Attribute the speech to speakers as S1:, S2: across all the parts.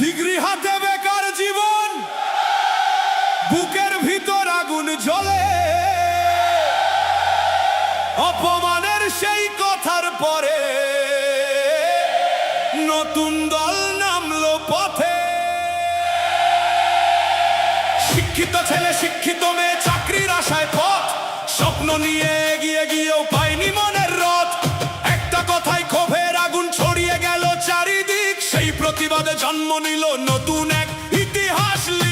S1: Degree হাতে বেকার জীবন, বুকের ভিতর আগুন জ্বলে। অপমানের সেই কথার পরে নতুন দল নামলো পথে। শিক্ষিত ছেলে শিক্ষিত মেয়ে চাকরির আশায় পথ, স্বপ্ন নিয়ে এগিয়ে গিয়েও পায়নি মনের রথ। একটা কথায় ক্ষোভের আগুন ছড়িয়ে গেল চারিদিক, সেই প্রতিবাদে জন্ম নিল নতুন এক ইতিহাস লিখ।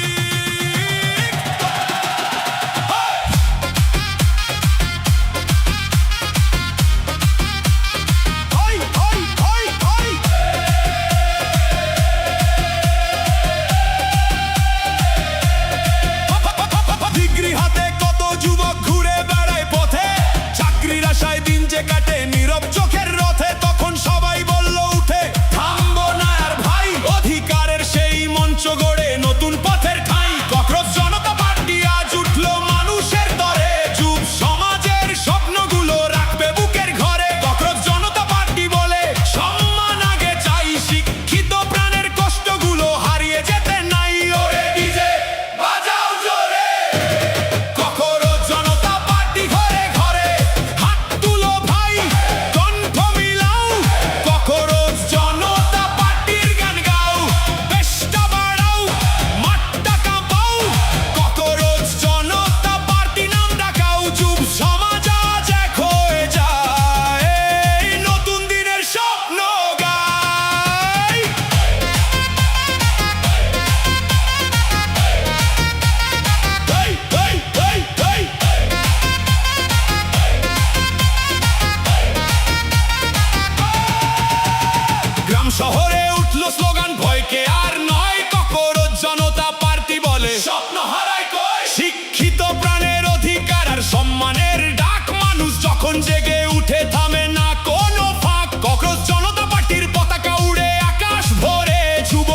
S1: ডিগ্রি হাতে কত যুবক ঘুরে বেড়ায় পথে, চাকরির আশায় দিন যে কাটে নীরব চোখের রথে। তখন সবাই বলল উঠে, থামবো না আর ভাই, অধিকারের সেই মঞ্চ গড়ে নতুন পথের ঠাঁই। ককরোচ জনতা পার্টি আজ উঠলো মানুষের দরে, যুব সমাজের স্বপ্নগুলো রাখবে বুকের ঘরে। ককরোচ জনতা পার্টি বলে, সম্মান আগে চাই, শিক্ষিত প্রাণের কষ্টগুলো হারিয়ে যেতে নাই। ওরে ডিজে বাজাও জোরে, ককরোচ জনতা পার্টি ঘরে ঘরে, হাত তুলো ভাই, কণ্ঠ মিলাও, ককরোচ জনতা পার্টির গান গাও। বেশটা বাড়াও, মাঠটা কাঁপাও, ককরোচ জনতা পার্টি নাম ডাকাও। যুব সমাজ আজ এক হয়ে যায়, এই নতুন দিনের স্বপ্ন গায়। এই, এই, এই, এই। গ্রাম শহরে উঠলো স্লোগান, ভয়কে আর নয়, ককরোচ জনতা পার্টি বলে, স্বপ্ন হারায় কই। শিক্ষিত প্রাণের অধিকার আর সম্মানের ডাক, মানুষ যখন জেগে উঠে থামে না কোনো ফাঁক। ককরোচ জনতা পার্টির পতাকা উড়ে আকাশ ভরে, যুব